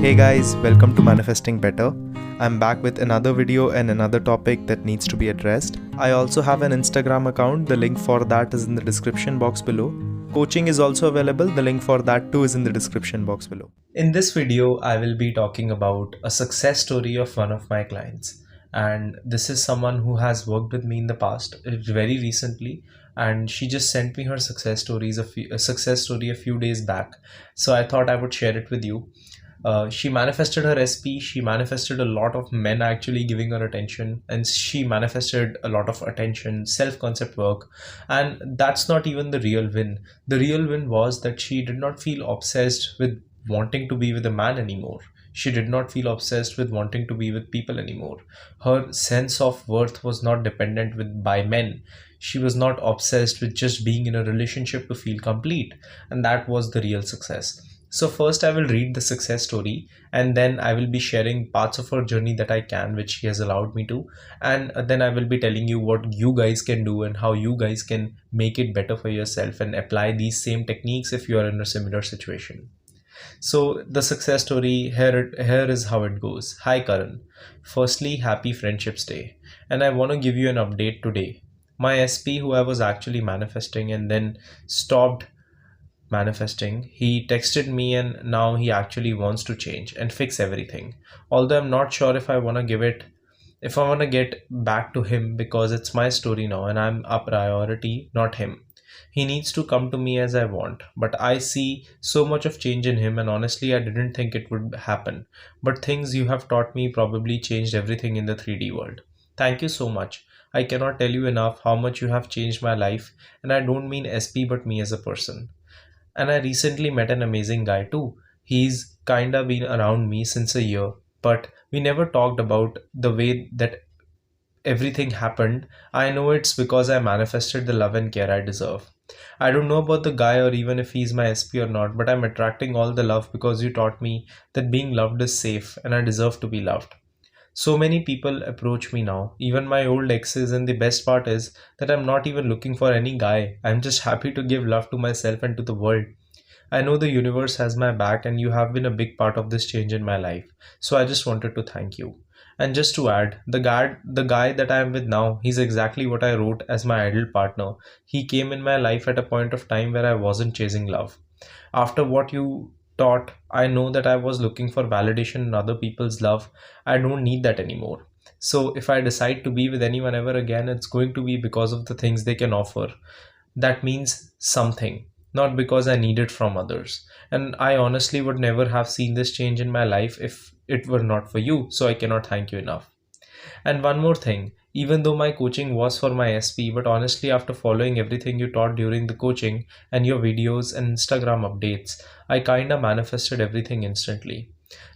Hey guys, welcome to Manifesting Better. I'm back with another video and another topic that needs to be addressed. I also have an Instagram account, the link for that is in the description box below. Coaching is also available, the link for that too is in the description box below. In this video, I will be talking about a success story of one of my clients. And this is someone who has worked with me in the past, very recently, and she just sent me her success story a few days back. So I thought I would share it with you. She manifested her SP, she manifested a lot of men actually giving her attention, and she manifested a lot of attention, self-concept work, and that's not even the real win. The real win was that she did not feel obsessed with wanting to be with a man anymore. She did not feel obsessed with wanting to be with people anymore. Her sense of worth was not dependent by men. She was not obsessed with just being in a relationship to feel complete, and that was the real success. So first I will read the success story, and then I will be sharing parts of her journey that I can, which she has allowed me to, and then I will be telling you what you guys can do and how you guys can make it better for yourself and apply these same techniques if you are in a similar situation. So the success story, here is how it goes. Hi Karan. Firstly, happy Friendships Day. And I want to give you an update today. My SP, who I was actually manifesting and then stopped manifesting, he texted me and now he actually wants to change and fix everything. Although I'm not sure if I want to get back to him, because it's my story now and I'm a priority, not him. He needs to come to me as I want, but I see so much of change in him, and honestly I didn't think it would happen. But things you have taught me probably changed everything in the 3D world. Thank you so much. I cannot tell you enough how much you have changed my life, and I don't mean SP but me as a person. And I recently met an amazing guy too. He's kinda been around me since a year, but we never talked about the way that everything happened. I know it's because I manifested the love and care I deserve. I don't know about the guy or even if he's my SP or not, but I'm attracting all the love because you taught me that being loved is safe and I deserve to be loved. So many people approach me now, even my old exes, and the best part is that I'm not even looking for any guy. I'm just happy to give love to myself and to the world. I know the universe has my back and you have been a big part of this change in my life. So I just wanted to thank you. And just to add, the guy that I am with now, he's exactly what I wrote as my ideal partner. He came in my life at a point of time where I wasn't chasing love. After what you taught, I know that I was looking for validation in other people's love. I don't need that anymore. So if I decide to be with anyone ever again, it's going to be because of the things they can offer. That means something, not because I need it from others. And I honestly would never have seen this change in my life if it were not for you. So I cannot thank you enough. And one more thing, even though my coaching was for my SP, but honestly, after following everything you taught during the coaching and your videos and Instagram updates, I kinda manifested everything instantly.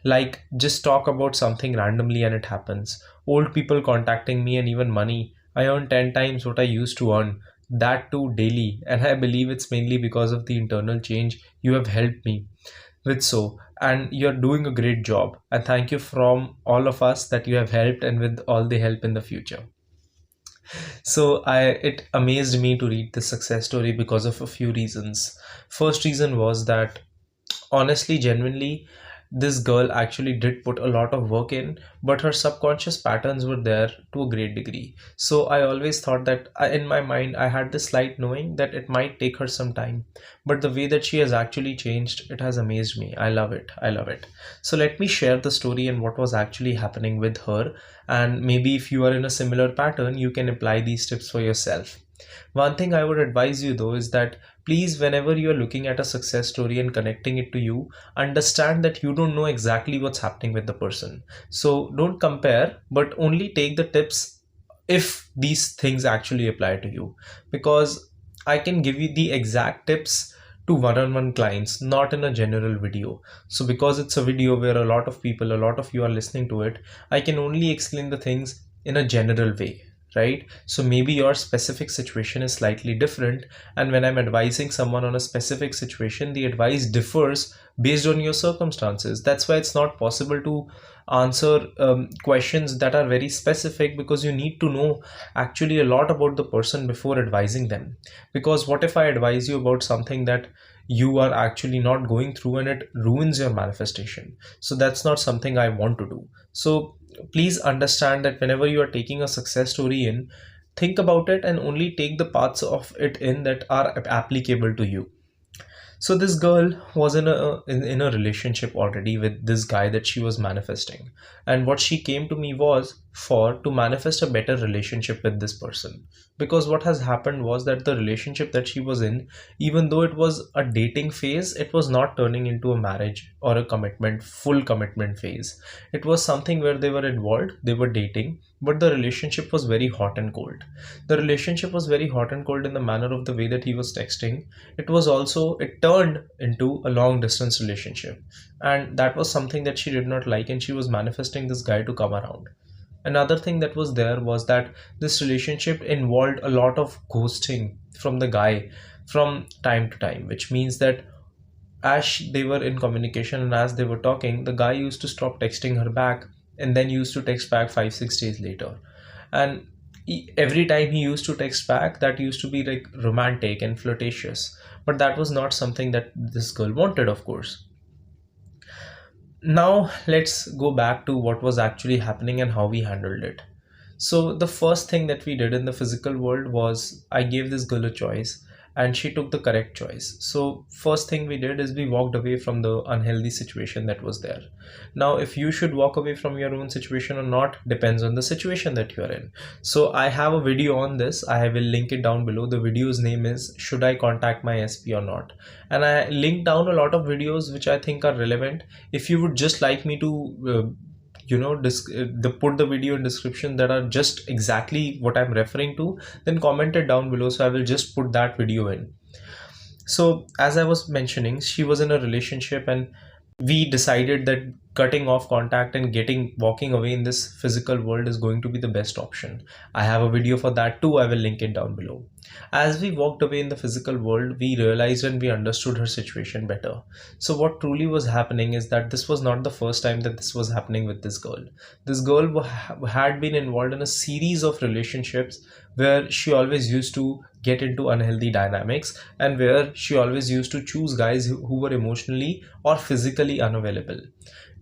Like, just talk about something randomly and it happens. Old people contacting me and even money. I earn 10 times what I used to earn. That too daily. And I believe it's mainly because of the internal change you have helped me with. So, and you're doing a great job, and thank you from all of us that you have helped and with all the help in the future. So it amazed me to read this success story because of a few reasons. First reason was that, honestly, genuinely, this girl actually did put a lot of work in, but her subconscious patterns were there to a great degree. So I always thought that in my mind, I had this slight knowing that it might take her some time. But the way that she has actually changed, it has amazed me. I love it. I love it. So let me share the story and what was actually happening with her. And maybe if you are in a similar pattern, you can apply these tips for yourself. One thing I would advise you though is that please, whenever you are looking at a success story and connecting it to you, understand that you don't know exactly what's happening with the person. So don't compare, but only take the tips if these things actually apply to you. Because I can give you the exact tips to one-on-one clients, not in a general video. So because it's a video where a lot of people, a lot of you are listening to it, I can only explain the things in a general way, right? So maybe your specific situation is slightly different, and when I'm advising someone on a specific situation, the advice differs based on your circumstances. That's why it's not possible to answer questions that are very specific, because you need to know actually a lot about the person before advising them. Because what if I advise you about something that you are actually not going through, and it ruins your manifestation. So that's not something I want to do. So please understand that whenever you are taking a success story in, think about it and only take the parts of it in that are applicable to you. So this girl was in a relationship already with this guy that she was manifesting, and what she came to me was for to manifest a better relationship with this person. Because what has happened was that the relationship that she was in, even though it was a dating phase, it was not turning into a marriage or a commitment, full commitment phase. It was something where they were involved, they were dating, but the relationship was very hot and cold. The relationship was very hot and cold in the manner of the way that he was texting. It turned into a long distance relationship, and that was something that she did not like, and she was manifesting this guy to come around. Another thing that was there was that this relationship involved a lot of ghosting from the guy from time to time, which means that they were in communication and as they were talking, the guy used to stop texting her back and then used to text back 5 6 days later. And every time he used to text back, that used to be like romantic and flirtatious, but that was not something that this girl wanted, of course. Now let's go back to what was actually happening and how we handled it. So the first thing that we did in the physical world was I gave this girl a choice and she took the correct choice. So first thing we did is we walked away from the unhealthy situation that was there. Now if you should walk away from your own situation or not depends on the situation that you are in. So I have a video on this. I will link it down below. The video's name is Should I Contact My SP or Not? And I linked down a lot of videos which I think are relevant. If you would just like me to put the video in description that are just exactly what I'm referring to, then comment it down below, so I will just put that video in. So as I was mentioning, she was in a relationship and we decided that cutting off contact and walking away in this physical world is going to be the best option. I have a video for that too. I will link it down below. As we walked away in the physical world, we realized and we understood her situation better. So what truly was happening is that this was not the first time that this was happening with this girl. This girl had been involved in a series of relationships where she always used to get into unhealthy dynamics and where she always used to choose guys who were emotionally or physically unavailable.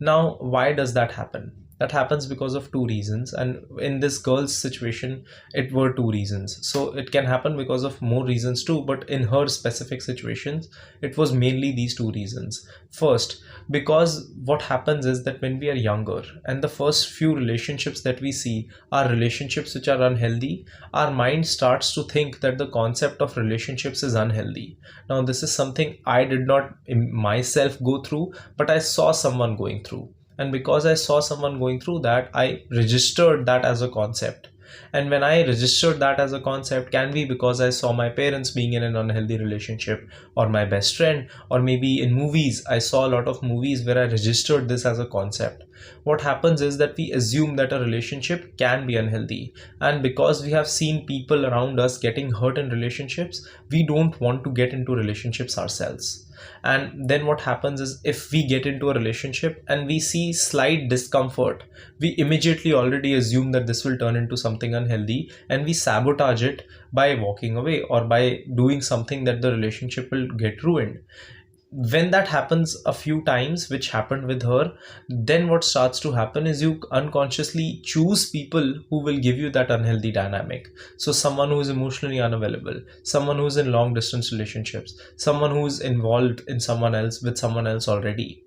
Now, why does that happen? That happens because of two reasons, and in this girl's situation it were two reasons. So it can happen because of more reasons too, but in her specific situations it was mainly these two reasons. First, because what happens is that when we are younger and the first few relationships that we see are relationships which are unhealthy, our mind starts to think that the concept of relationships is unhealthy. Now this is something I did not myself go through, but I saw someone going through, and because I saw someone going through that, I registered that as a concept. And when I registered that as a concept, can be because I saw my parents being in an unhealthy relationship, or my best friend, or maybe in movies. I saw a lot of movies where I registered this as a concept. What happens is that we assume that a relationship can be unhealthy, and because we have seen people around us getting hurt in relationships, we don't want to get into relationships ourselves. And then what happens is, if we get into a relationship and we see slight discomfort, we immediately already assume that this will turn into something unhealthy, and we sabotage it by walking away or by doing something that the relationship will get ruined. When that happens a few times, which happened with her, then what starts to happen is you unconsciously choose people who will give you that unhealthy dynamic. So someone who is emotionally unavailable, someone who's in long distance relationships, someone who's involved in someone else with someone else already.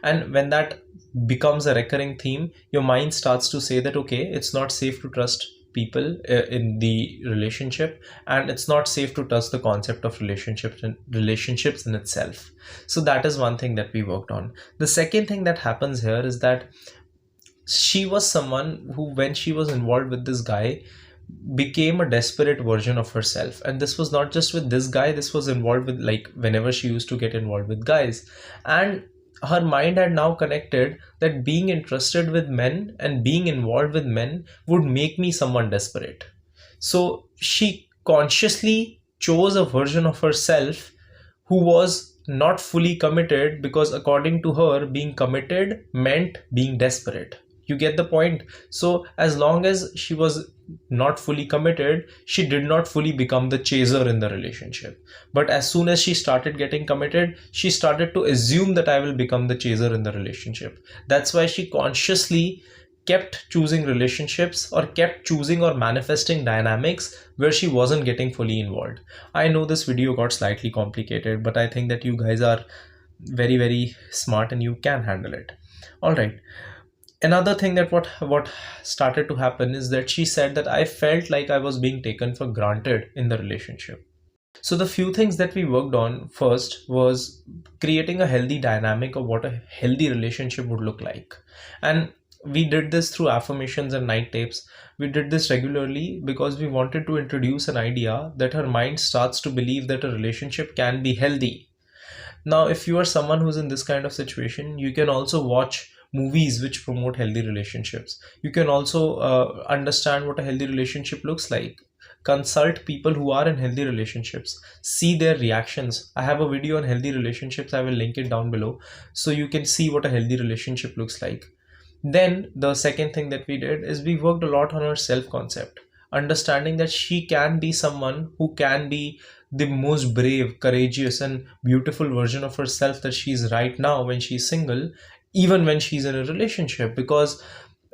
And when that becomes a recurring theme, your mind starts to say that okay, it's not safe to trust people in the relationship, and it's not safe to trust the concept of relationships in itself. So that is one thing that we worked on. The second thing that happens here is that she was someone who, when she was involved with this guy, became a desperate version of herself. And this was not just with this guy, this was involved with, like, whenever she used to get involved with guys. And her mind had now connected that being interested with men and being involved with men would make me someone desperate. So she consciously chose a version of herself who was not fully committed, because according to her, being committed meant being desperate. You get the point? So as long as she was not fully committed, she did not fully become the chaser in the relationship. But as soon as she started getting committed, she started to assume that I will become the chaser in the relationship. That's why she consciously kept choosing relationships or kept choosing or manifesting dynamics where she wasn't getting fully involved. I know this video got slightly complicated, but I think that you guys are very, very smart and you can handle it. All right. Another thing that what started to happen is that she said that I felt like I was being taken for granted in the relationship. So the few things that we worked on first was creating a healthy dynamic of what a healthy relationship would look like. And we did this through affirmations and night tapes. We did this regularly because we wanted to introduce an idea that her mind starts to believe that a relationship can be healthy. Now, if you are someone who's in this kind of situation, you can also watch movies which promote healthy relationships. You can also understand what a healthy relationship looks like. Consult people who are in healthy relationships, see their reactions. I have a video on healthy relationships. I will link it down below so you can see what a healthy relationship looks like. Then the second thing that we did is we worked a lot on her self-concept, understanding that she can be someone who can be the most brave, courageous, and beautiful version of herself that she is right now when she's single, even when she's in a relationship, because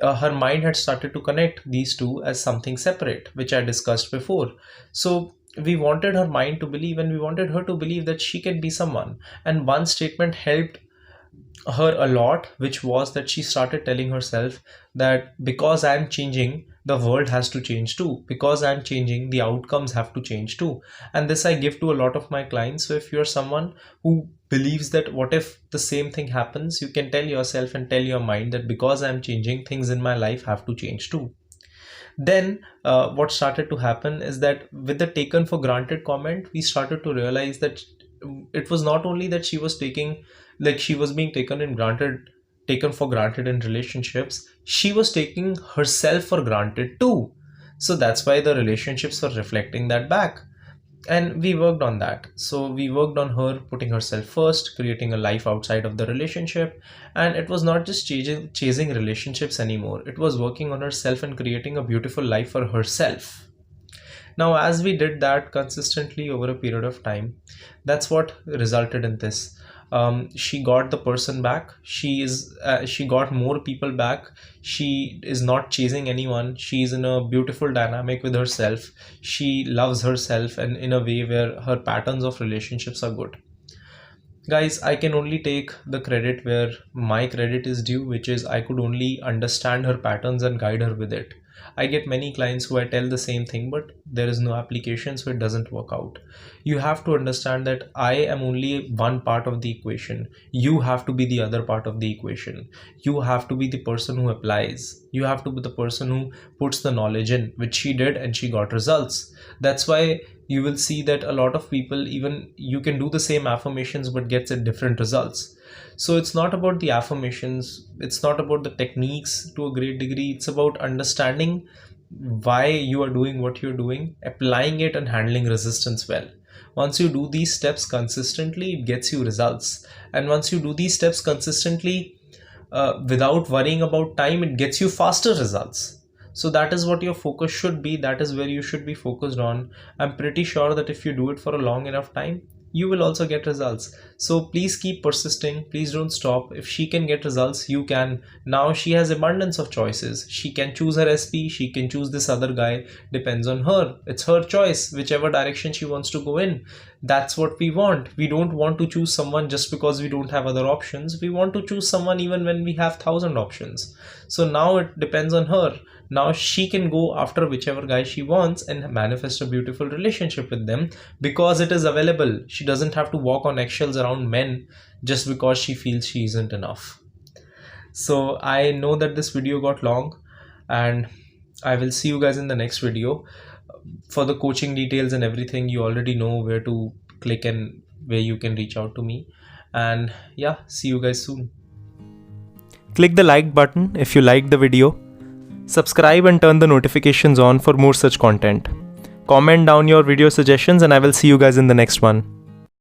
her mind had started to connect these two as something separate, which I discussed before. So we wanted her mind to believe, and we wanted her to believe that she can be someone. And one statement helped her a lot, which was that she started telling herself that because I'm changing, the world has to change too. Because I'm changing, the outcomes have to change too. And this I give to a lot of my clients. So if you're someone who believes that what if the same thing happens, you can tell yourself and tell your mind that because I'm changing, things in my life have to change too. Then what started to happen is that with the taken for granted comment, we started to realize that it was not only that she was she was being taken for granted in relationships, she was taking herself for granted too. So that's why the relationships were reflecting that back. And we worked on that. So we worked on her putting herself first, creating a life outside of the relationship. And it was not just chasing relationships anymore. It was working on herself and creating a beautiful life for herself. Now, as we did that consistently over a period of time, that's what resulted in this. She got the person back. She got more people back. She is not chasing anyone. She's in a beautiful dynamic with herself. She loves herself, and in a way where her patterns of relationships are good. Guys, I can only take the credit where my credit is due, which is I could only understand her patterns and guide her with it. I get many clients who I tell the same thing, but there is no application, so it doesn't work out. You have to understand that I am only one part of the equation. You have to be the other part of the equation. You have to be the person who applies. You have to be the person who puts the knowledge in, which she did, and she got results. That's why you will see that a lot of people, even you can do the same affirmations but gets a different results. So it's not about the affirmations, it's not about the techniques to a great degree, it's about understanding why you are doing what you're doing, applying it, and handling resistance well. Once you do these steps consistently, it gets you results. And once you do these steps consistently without worrying about time, it gets you faster results. So that is what your focus should be. That is where you should be focused on. I'm pretty sure that if you do it for a long enough time, you will also get results. So please keep persisting. Please don't stop. If she can get results, you can. Now she has abundance of choices. She can choose her SP. She can choose this other guy. Depends on her. It's her choice, whichever direction she wants to go in. That's what we want. We don't want to choose someone just because we don't have other options. We want to choose someone even when we have 1,000 options. So now it depends on her. Now she can go after whichever guy she wants and manifest a beautiful relationship with them because it is available. She doesn't have to walk on eggshells around men just because she feels she isn't enough. So I know that this video got long, and I will see you guys in the next video. For the coaching details and everything, you already know where to click and where you can reach out to me. And yeah, see you guys soon. Click the like button if you liked the video. Subscribe and turn the notifications on for more such content. Comment down your video suggestions and I will see you guys in the next one.